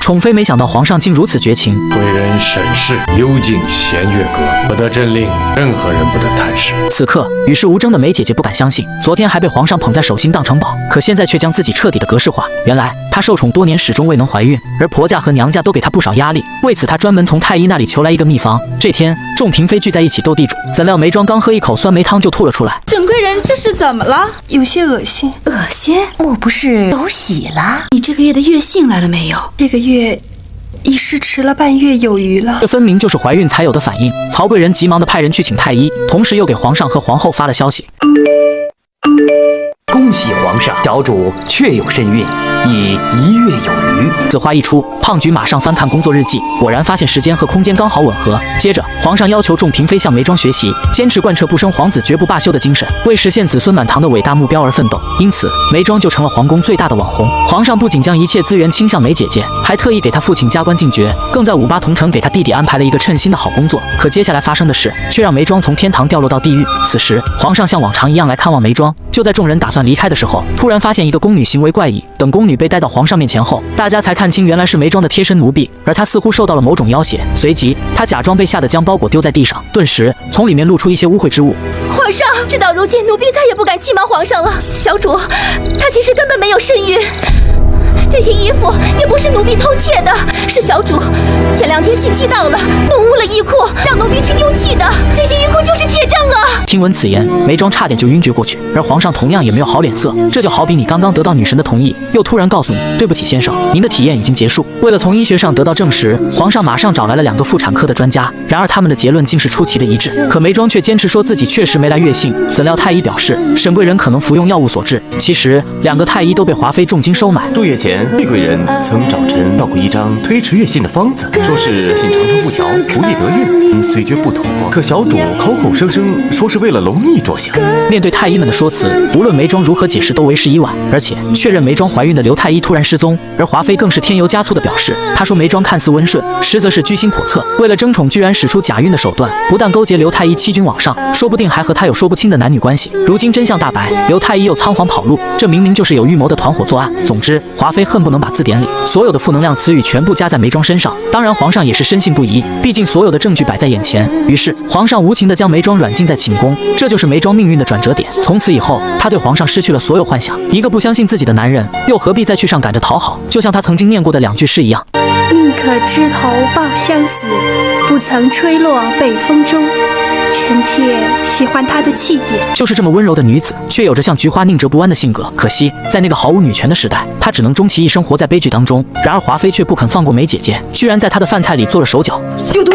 宠妃没想到皇上竟如此绝情，贵人审视幽禁弦乐阁，不得朕令，任何人不得探视。此刻与世无争的梅姐姐不敢相信，昨天还被皇上捧在手心当成宝，可现在却将自己彻底的格式化。原来她受宠多年，始终未能怀孕，而婆家和娘家都给她不少压力，为此她专门从太医那里求来一个秘方。这天，众嫔妃聚在一起斗地主，怎料眉庄刚喝一口酸梅汤就吐了出来。沈贵人这是怎么了？有些恶心。恶心？莫不是有喜了？你这个月的月信来了没有？这个月已是迟了半月有余了。这分明就是怀孕才有的反应。曹贵人急忙的派人去请太医，同时又给皇上和皇后发了消息。恭喜皇上，小主确有身孕，已1月有余。此话一出，胖菊马上翻看工作日记，果然发现时间和空间刚好吻合。接着，皇上要求众嫔妃向眉庄学习，坚持贯彻不生皇子绝不罢休的精神，为实现子孙满堂的伟大目标而奋斗。因此，眉庄就成了皇宫最大的网红。皇上不仅将一切资源倾向梅姐姐，还特意给她父亲加官进爵，更在58同城给她弟弟安排了一个称心的好工作。可接下来发生的事，却让眉庄从天堂掉落到地狱。此时，皇上像往常一样来看望眉庄，就在众人打算离开的时候，突然发现一个宫女行为怪异。等宫女被带到皇上面前后，大家才看清原来是眉庄的贴身奴婢，而她似乎受到了某种要挟。随即，她假装被吓得将包裹丢在地上，顿时从里面露出一些污秽之物。皇上，事到如今，奴婢再也不敢欺瞒皇上了。小主，她其实根本没有身孕。这些衣服也不是奴婢偷窃的，是小主前2天信息到了，弄污了衣裤，让奴婢去丢弃的。这些衣裤就是铁证啊！听闻此言，眉庄差点就晕厥过去，而皇上同样也没有好脸色。这就好比你刚刚得到女神的同意，又突然告诉你，对不起先生，您的体验已经结束。为了从医学上得到证实，皇上马上找来了2个妇产科的专家，然而他们的结论竟是出奇的一致。可眉庄却坚持说自己确实没来月信，怎料太医表示，沈贵人可能服用药物所致。其实2个太医都被华妃重金收买。数月前，厉贵人曾找臣要过一张推迟月信的方子，说是信长征不调，不易得孕，虽觉不妥，可小主口口声声说是为了龙毅着想。面对太医们的说辞，无论眉庄如何解释都为时已晚，而且确认眉庄怀孕的刘太医突然失踪，而华妃更是添油加醋的表示，她说眉庄看似温顺，实则是居心叵测，为了争宠居然使出假孕的手段，不但勾结刘太医欺君罔上，说不定还和他有说不清的男女关系。如今真相大白，刘太医又仓皇跑路，这明明就是有预谋的团伙作案。总之，华妃恨不能把字典里所有的负能量词语全部加在眉庄身上。当然，皇上也是深信不疑，毕竟所有的证据摆在眼前。于是，皇上无情地将眉庄软禁在寝宫，这就是眉庄命运的转折点。从此以后，他对皇上失去了所有幻想。一个不相信自己的男人，又何必再去上赶着讨好？就像他曾经念过的2句诗一样：宁可枝头抱香死，不曾吹落北风中。臣妾喜欢她的气节。就是这么温柔的女子，却有着像菊花宁折不弯的性格。可惜，在那个毫无女权的时代，她只能终其一生活在悲剧当中。然而华妃却不肯放过梅姐姐，居然在她的饭菜里做了手脚。有毒！